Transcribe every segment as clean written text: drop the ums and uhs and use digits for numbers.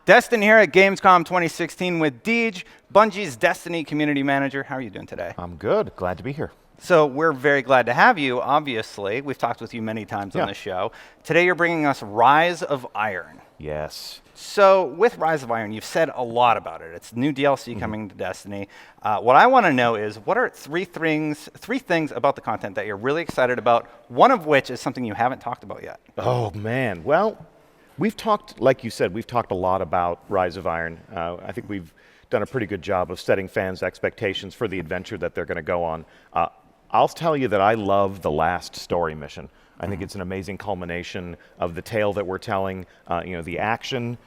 Destin here at Gamescom 2016 with Deej, Bungie's Destiny Community Manager. How are you doing today? I'm good. Glad to be here. So we're very glad to have you, obviously. We've talked with you many times on the show. Today you're bringing us Rise of Iron. Yes. So with Rise of Iron, you've said a lot about it. It's new DLC coming to Destiny. What I want to know is, what are three things about the content that you're really excited about, one of which is something you haven't talked about yet? Oh, man. Well, we've talked, like you said, we've talked a lot about Rise of Iron. I think we've done a pretty good job of setting fans' expectations for the adventure that they're going to go on. I'll tell you that I love the last story mission. I think it's an amazing culmination of the tale that we're telling. The action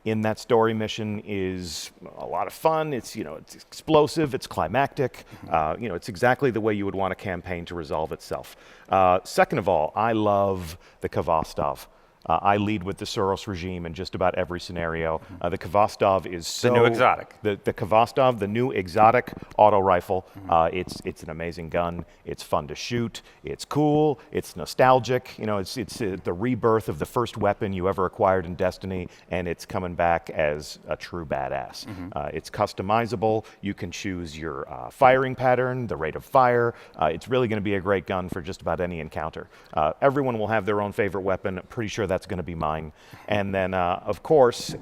in that story mission is a lot of fun. It's explosive. It's climactic. It's exactly the way you would want a campaign to resolve itself. Second of all, I love the Kvostov. I lead with the Soros regime in just about every scenario. The Kvostov is so... The new exotic. The Kvostov, the new exotic auto rifle. It's an amazing gun. It's fun to shoot. It's cool. It's nostalgic. It's the rebirth of the first weapon you ever acquired in Destiny, and it's coming back as a true badass. It's customizable. You can choose your firing pattern, the rate of fire. It's really going to be a great gun for just about any encounter. Everyone will have their own favorite weapon. I'm pretty sure that's going to be mine. And then, of course,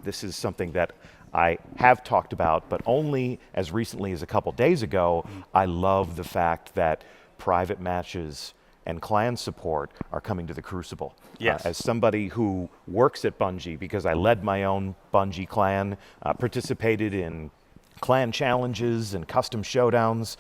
this is something that I have talked about, but only as recently as a couple days ago, I love the fact that private matches and clan support are coming to the Crucible. Yes. As somebody who works at Bungie, because I led my own Bungie clan, participated in clan challenges and custom showdowns,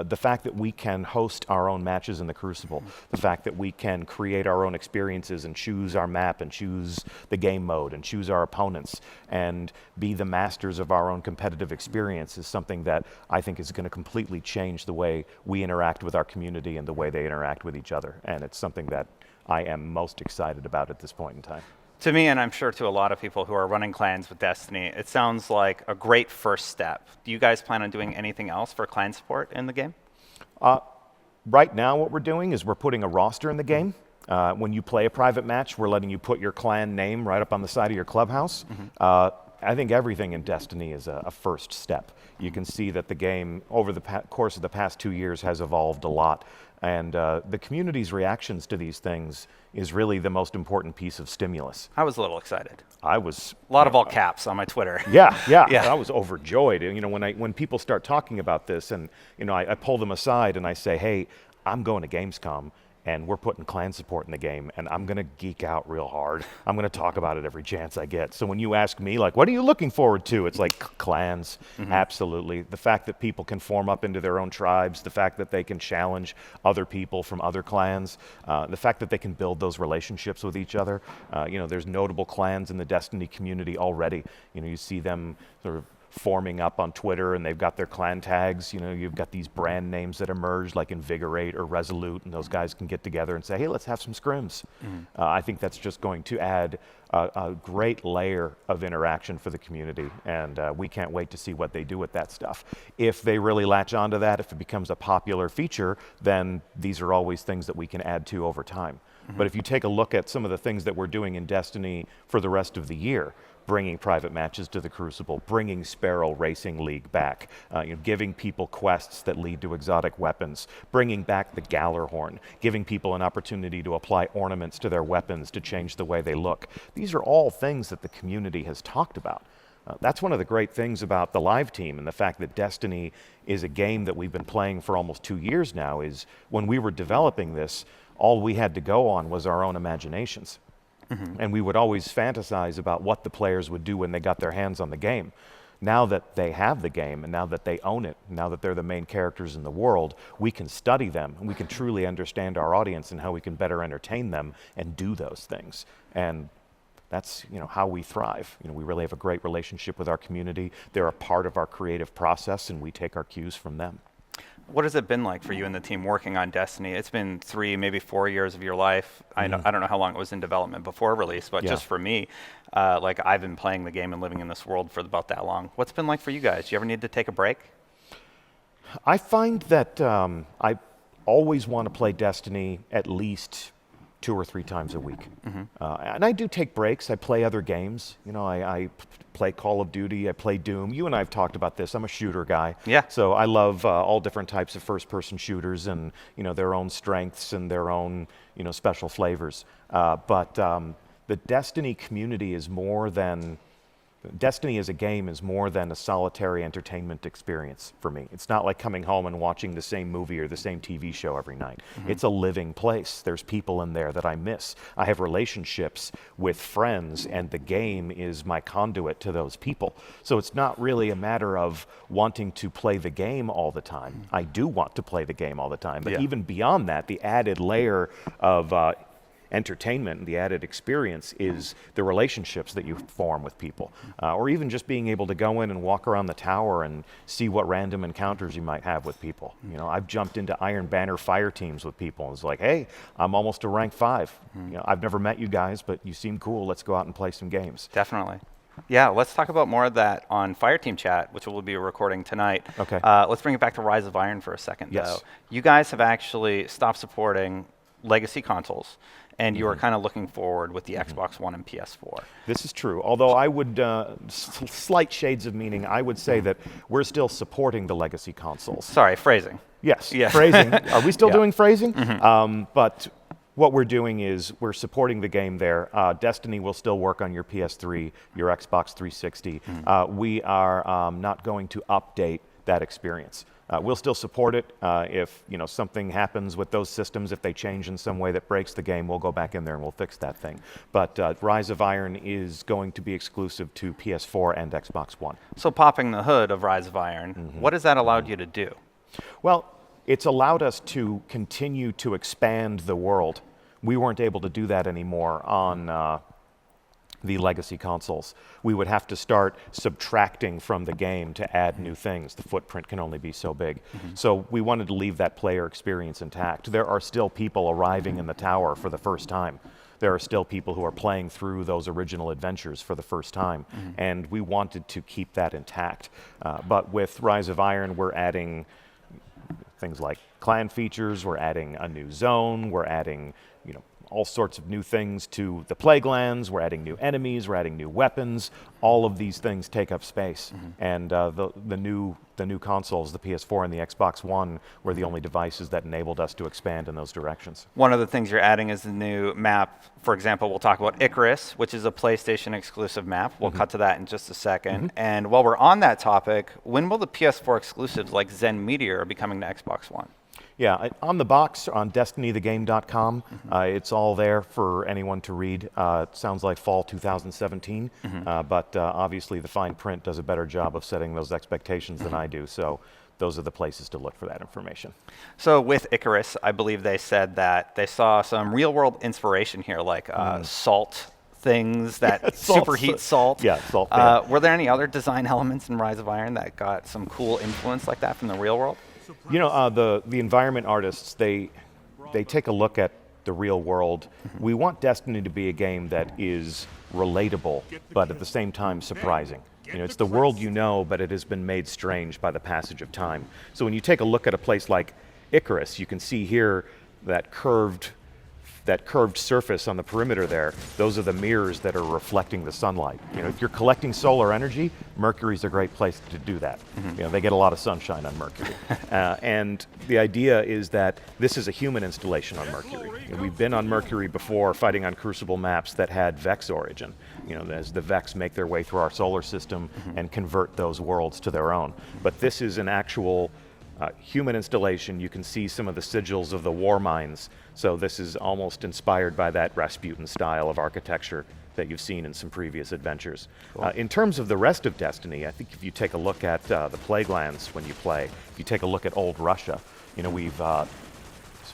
the fact that we can host our own matches in the Crucible, the fact that we can create our own experiences and choose our map and choose the game mode and choose our opponents and be the masters of our own competitive experience is something that I think is going to completely change the way we interact with our community and the way they interact with each other. And it's something that I am most excited about at this point in time. To me, and I'm sure to a lot of people who are running clans with Destiny, it sounds like a great first step. Do you guys plan on doing anything else for clan support in the game? Right now, what we're doing is we're putting a roster in the game. When you play a private match, we're letting you put your clan name right up on the side of your clubhouse. I think everything in Destiny is a first step. You can see that the game, over the course of the past 2 years, has evolved a lot. And the community's reactions to these things is really the most important piece of stimulus. I was a little excited. I was... A lot of all caps on my Twitter. Yeah. I was overjoyed. When people start talking about this and, I pull them aside and I say, hey, I'm going to Gamescom and we're putting clan support in the game, and I'm going to geek out real hard. I'm going to talk about it every chance I get. So when you ask me, like, what are you looking forward to? It's like clans, absolutely. The fact that people can form up into their own tribes, the fact that they can challenge other people from other clans, the fact that they can build those relationships with each other. There's notable clans in the Destiny community already. You see them sort of forming up on Twitter, and they've got their clan tags. You've got these brand names that emerge, like Invigorate or Resolute, and those guys can get together and say, hey, let's have some scrims. I think that's just going to add a great layer of interaction for the community, and we can't wait to see what they do with that stuff. If they really latch onto that, if it becomes a popular feature, then these are always things that we can add to over time. But if you take a look at some of the things that we're doing in Destiny for the rest of the year, bringing private matches to the Crucible, bringing Sparrow Racing League back, giving people quests that lead to exotic weapons, bringing back the Gallarhorn, giving people an opportunity to apply ornaments to their weapons to change the way they look. These are all things that the community has talked about. That's one of the great things about the live team, and the fact that Destiny is a game that we've been playing for almost 2 years now, is when we were developing this, all we had to go on was our own imaginations. And we would always fantasize about what the players would do when they got their hands on the game. Now that they have the game, and now that they own it, now that they're the main characters in the world, we can study them, and we can truly understand our audience and how we can better entertain them and do those things. And that's how we thrive. We really have a great relationship with our community. They're a part of our creative process, and we take our cues from them. What has it been like for you and the team working on Destiny? It's been 3, maybe 4 years of your life. I don't know how long it was in development before release, but just for me, I've been playing the game and living in this world for about that long. What's it been like for you guys? Do you ever need to take a break? I find that I always want to play Destiny at least 2 or 3 times a week. And I do take breaks. I play other games. You know, I play Call of Duty. I play Doom. You and I have talked about this. I'm a shooter guy. Yeah. So I love all different types of first-person shooters and, you know, their own strengths and their own, you know, special flavors. But the Destiny community is more than... Destiny as a game is more than a solitary entertainment experience for me. It's not like coming home and watching the same movie or the same TV show every night. It's a living place. There's people in there that I miss. I have relationships with friends, and the game is my conduit to those people. So it's not really a matter of wanting to play the game all the time. I do want to play the game all the time, but even beyond that, the added layer of entertainment and the added experience is the relationships that you form with people, or even just being able to go in and walk around the tower and see what random encounters you might have with people. You know, I've jumped into Iron Banner fire teams with people and it's like, hey, I'm almost to rank 5. You know, I've never met you guys, but you seem cool. Let's go out and play some games. Definitely. Yeah, let's talk about more of that on Fireteam Chat, which we'll be recording tonight. Okay. Let's bring it back to Rise of Iron for a second, though. You guys have actually stopped supporting legacy consoles, and you are kind of looking forward with the Xbox One and PS4. This is true, although I would, slight shades of meaning, I would say that we're still supporting the legacy consoles. Sorry, phrasing. Yes, phrasing. Are we still doing phrasing? But what we're doing is we're supporting the game there. Destiny will still work on your PS3, your Xbox 360. We are not going to update that experience. We'll still support it. If you know something happens with those systems, if they change in some way that breaks the game, we'll go back in there and we'll fix that thing. But Rise of Iron is going to be exclusive to PS4 and Xbox One. So popping the hood of Rise of Iron, what has that allowed you to do? Well, it's allowed us to continue to expand the world. We weren't able to do that anymore on the legacy consoles. We would have to start subtracting from the game to add new things. The footprint can only be so big. So we wanted to leave that player experience intact. There are still people arriving in the tower for the first time. There are still people who are playing through those original adventures for the first time, and we wanted to keep that intact. But with Rise of Iron, we're adding things like clan features, we're adding a new zone, we're adding, you know, all sorts of new things to the plague lands. We're adding new enemies. We're adding new weapons. All of these things take up space. And the new consoles, the PS4 and the Xbox One, were the only devices that enabled us to expand in those directions. One of the things you're adding is the new map. For example, we'll talk about Icarus, which is a PlayStation exclusive map. We'll cut to that in just a second. And while we're on that topic, when will the PS4 exclusives like Zen Meteor be coming to Xbox One? Yeah, on the box, on destinythegame.com, it's all there for anyone to read. It sounds like fall 2017, but obviously the fine print does a better job of setting those expectations than I do, so those are the places to look for that information. So with Icarus, I believe they said that they saw some real-world inspiration here, like salt things that superheat salt. Yeah, salt. Were there any other design elements in Rise of Iron that got some cool influence like that from the real world? You know, the environment artists, they take a look at the real world. We want Destiny to be a game that is relatable, but at the same time surprising. You know, it's the world you know, but it has been made strange by the passage of time. So when you take a look at a place like Icarus, you can see here that curved surface on the perimeter there. Those are the mirrors that are reflecting the sunlight. You know, if you're collecting solar energy, Mercury's a great place to do that. You know, they get a lot of sunshine on Mercury. And the idea is that this is a human installation on Mercury. You know, we've been on Mercury before fighting on Crucible maps that had Vex origin. You know, as the Vex make their way through our solar system and convert those worlds to their own. But this is an actual human installation. You can see some of the sigils of the war mines. So this is almost inspired by that Rasputin style of architecture that you've seen in some previous adventures. Cool. In terms of the rest of Destiny, I think if you take a look at the Plague Lands when you play, if you take a look at old Russia, you know, we've sort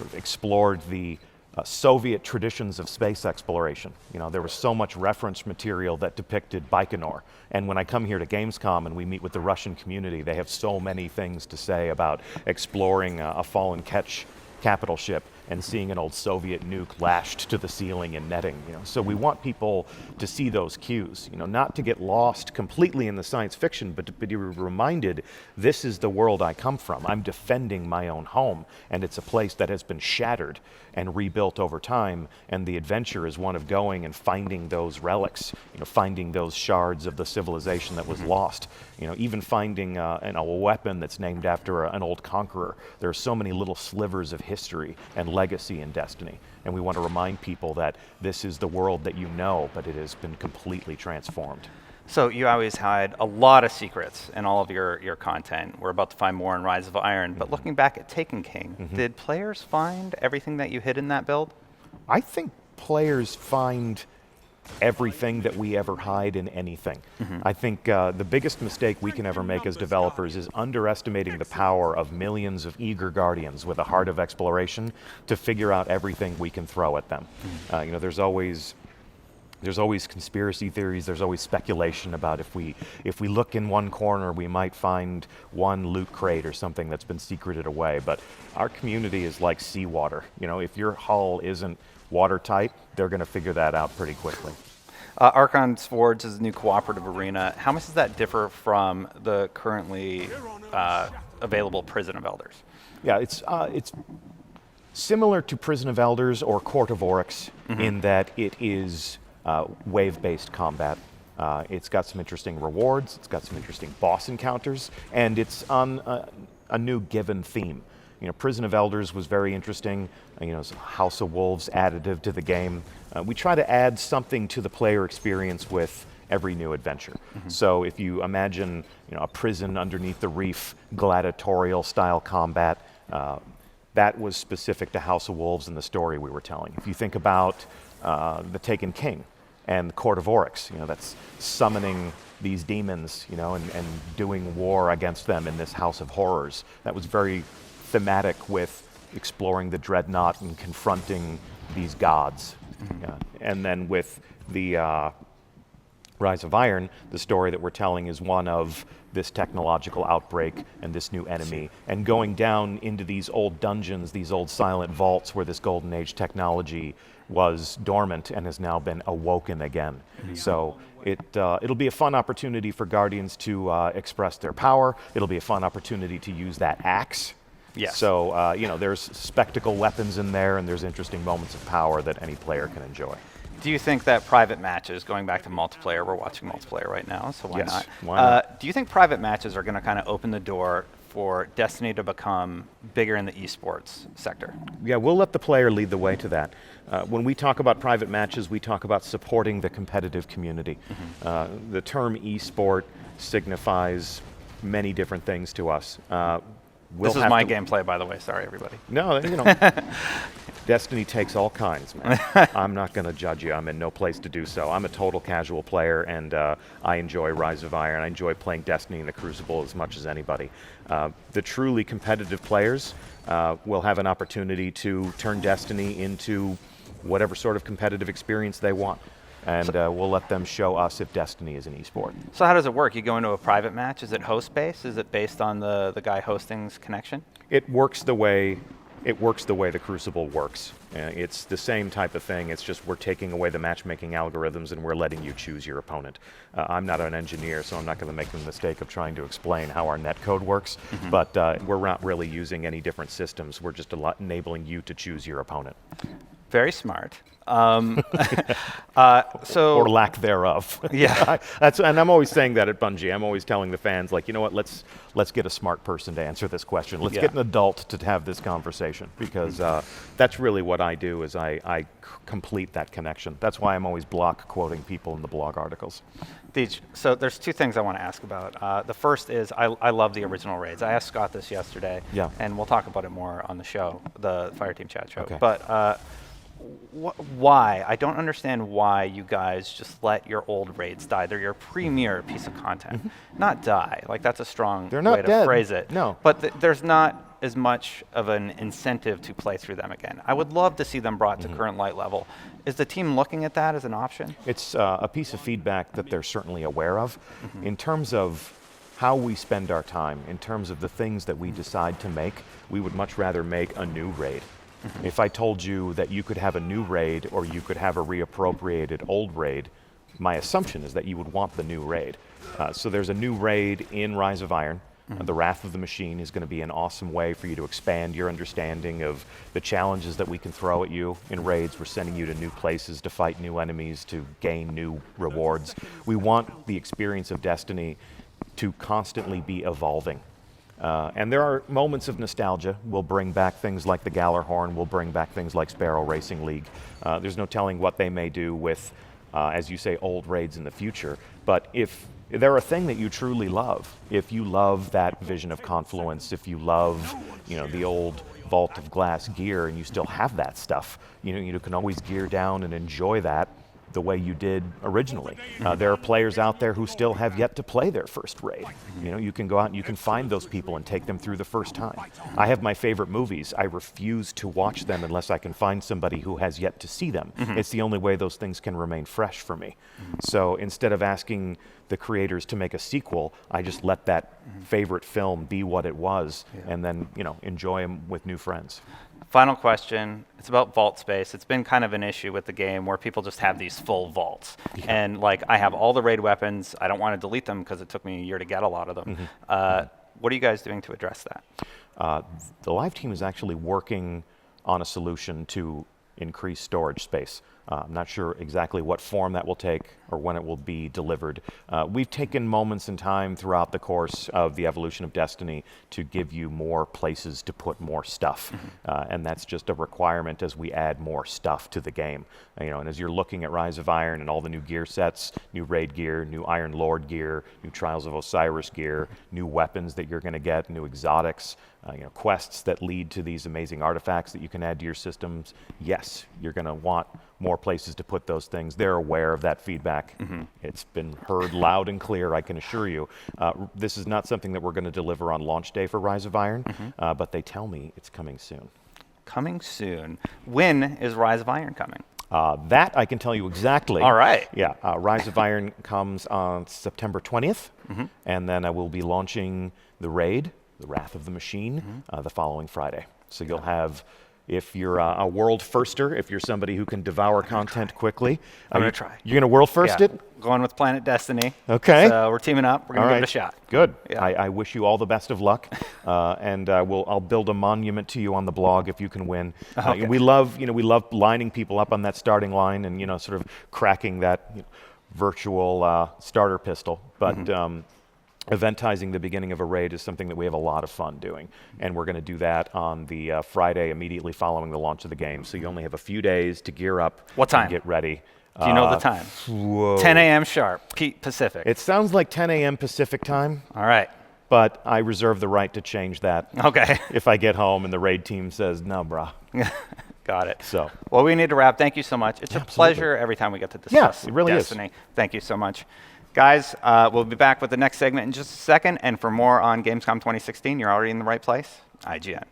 of explored the Soviet traditions of space exploration. You know, there was so much reference material that depicted Baikonur. And when I come here to Gamescom and we meet with the Russian community, they have so many things to say about exploring a fallen Ketch capital ship and seeing an old Soviet nuke lashed to the ceiling and netting. So we want people to see those cues, not to get lost completely in the science fiction, but to be reminded this is the world I come from. I'm defending my own home, and it's a place that has been shattered and rebuilt over time, and the adventure is one of going and finding those relics, finding those shards of the civilization that was lost, even finding a weapon that's named after an old conqueror. There are so many little slivers of history and legacy in Destiny, and we want to remind people that this is the world that you know, but it has been completely transformed. So you always hide a lot of secrets in all of your content. We're about to find more in Rise of Iron, but looking back at Taken King, did players find everything that you hid in that build? I think players find everything that we ever hide in anything. I think the biggest mistake we can ever make as developers is underestimating the power of millions of eager guardians with a heart of exploration to figure out everything we can throw at them. There's always conspiracy theories, there's always speculation about if we look in one corner, we might find one loot crate or something that's been secreted away. But our community is like seawater. If your hull isn't watertight, they're going to figure that out pretty quickly. Archon's Forge is a new cooperative arena. How much does that differ from the currently available Prison of Elders? Yeah, it's similar to Prison of Elders or Court of Oryx in that it is wave-based combat. It's got some interesting rewards, it's got some interesting boss encounters, and it's on a new given theme. Prison of Elders was very interesting, House of Wolves additive to the game. We try to add something to the player experience with every new adventure. So if you imagine a prison underneath the reef, gladiatorial style combat, that was specific to House of Wolves and the story we were telling. If you think about the Taken King and the Court of Oryx, that's summoning these demons, and doing war against them in this house of horrors. That was very thematic with exploring the dreadnought and confronting these gods. And then with the Rise of Iron, the story that we're telling is one of this technological outbreak and this new enemy, and going down into these old dungeons, these old silent vaults where this Golden Age technology was dormant and has now been awoken again. So it'll be a fun opportunity for Guardians to express their power. It'll be a fun opportunity to use that axe. Yes. So, there's spectacle weapons in there, and there's interesting moments of power that any player can enjoy. Do you think that private matches, going back to multiplayer, we're watching multiplayer right now, so why not? Why not? Do you think private matches are going to kind of open the door for Destiny to become bigger in the esports sector? Yeah, we'll let the player lead the way to that. When we talk about private matches, we talk about supporting the competitive community. The term esport signifies many different things to us. This is my gameplay, by the way. Sorry, everybody. No, Destiny takes all kinds, man. I'm not going to judge you. I'm in no place to do so. I'm a total casual player, and I enjoy Rise of Iron. I enjoy playing Destiny in the Crucible as much as anybody. The truly competitive players will have an opportunity to turn Destiny into whatever sort of competitive experience they want. And we'll let them show us if Destiny is an esport. So how does it work? You go into a private match. Is it host-based? Is it based on the guy hosting's connection? It works the way the Crucible works. It's the same type of thing. It's just we're taking away the matchmaking algorithms and we're letting you choose your opponent. I'm not an engineer, so I'm not going to make the mistake of trying to explain how our netcode works. But we're not really using any different systems. We're just enabling you to choose your opponent. Very smart. Or lack thereof. Yeah. And I'm always saying that at Bungie. I'm always telling the fans, like, you know what, let's get a smart person to answer this question. Let's get an adult to have this conversation, because that's really what I do, is I complete that connection. That's why I'm always block quoting people in the blog articles. Deej, so there's two things I want to ask about. The first is I love the original raids. I asked Scott this yesterday, and we'll talk about it more on the show, the Fireteam Chat show. Okay. But why? I don't understand why you guys just let your old raids die. They're your premier piece of content. Not die. Like, that's a strong way to phrase it. No. But there's not as much of an incentive to play through them again. I would love to see them brought to current light level. Is the team looking at that as an option? It's a piece of feedback that they're certainly aware of. In terms of how we spend our time, in terms of the things that we decide to make, we would much rather make a new raid If I told you that you could have a new raid or you could have a reappropriated old raid, my assumption is that you would want the new raid. So there's a new raid in Rise of Iron. The Wrath of the Machine is going to be an awesome way for you to expand your understanding of the challenges that we can throw at you in raids. We're sending you to new places to fight new enemies, to gain new rewards. We want the experience of Destiny to constantly be evolving. And there are moments of nostalgia. We'll bring back things like the Gallarhorn. We'll bring back things like Sparrow Racing League. There's no telling what they may do with, as you say, old raids in the future. But if they're a thing that you truly love, if you love that Vision of Confluence, if you love, the old Vault of Glass gear, and you still have that stuff, you can always gear down and enjoy that the way you did originally. There are players out there who still have yet to play their first raid. You can go out and you can find those people and take them through the first time. I have my favorite movies. I refuse to watch them unless I can find somebody who has yet to see them. It's the only way those things can remain fresh for me. So instead of asking the creators to make a sequel, I just let that favorite film be what it was, and then enjoy them with new friends. Final question. It's about vault space. It's been kind of an issue with the game where people just have these full vaults. And I have all the raid weapons. I don't want to delete them because it took me a year to get a lot of them. What are you guys doing to address that? The live team is actually working on a solution to increase storage space. I'm not sure exactly what form that will take or when it will be delivered. We've taken moments in time throughout the course of the evolution of Destiny to give you more places to put more stuff. And that's just a requirement as we add more stuff to the game. And as you're looking at Rise of Iron and all the new gear sets, new raid gear, new Iron Lord gear, new Trials of Osiris gear, new weapons that you're going to get, new exotics, quests that lead to these amazing artifacts that you can add to your systems, yes, you're going to want more places to put those things. They're aware of that feedback. It's been heard loud and clear, I can assure you. This is not something that we're going to deliver on launch day for Rise of Iron, but they tell me it's coming soon. Coming soon. When is Rise of Iron coming? That I can tell you exactly. All right. Yeah, Rise of Iron comes on September 20th, and then I will be launching the raid, the Wrath of the Machine, the following Friday. So you'll have, if you're a world firster, if you're somebody who can devour content quickly. I'm going to try. You're going to world first it? Going with Planet Destiny. Okay. So we're teaming up. We're going to give it a shot. Good. Yeah. I wish you all the best of luck, and I'll build a monument to you on the blog if you can win. Okay. We love lining people up on that starting line and sort of cracking that virtual starter pistol. But eventizing the beginning of a raid is something that we have a lot of fun doing, and we're going to do that on the Friday immediately following the launch of the game. So you only have a few days to gear up. What time? And get ready. Do you know the time? 10 a.m. sharp, Pacific. It sounds like 10 a.m. Pacific time. All right. But I reserve the right to change that. Okay. If I get home and the raid team says, no, brah. Got it. So. Well, we need to wrap. Thank you so much. It's a pleasure every time we get to discuss it really Destiny. is. Thank you so much. Guys, we'll be back with the next segment in just a second. And for more on Gamescom 2016, you're already in the right place. IGN.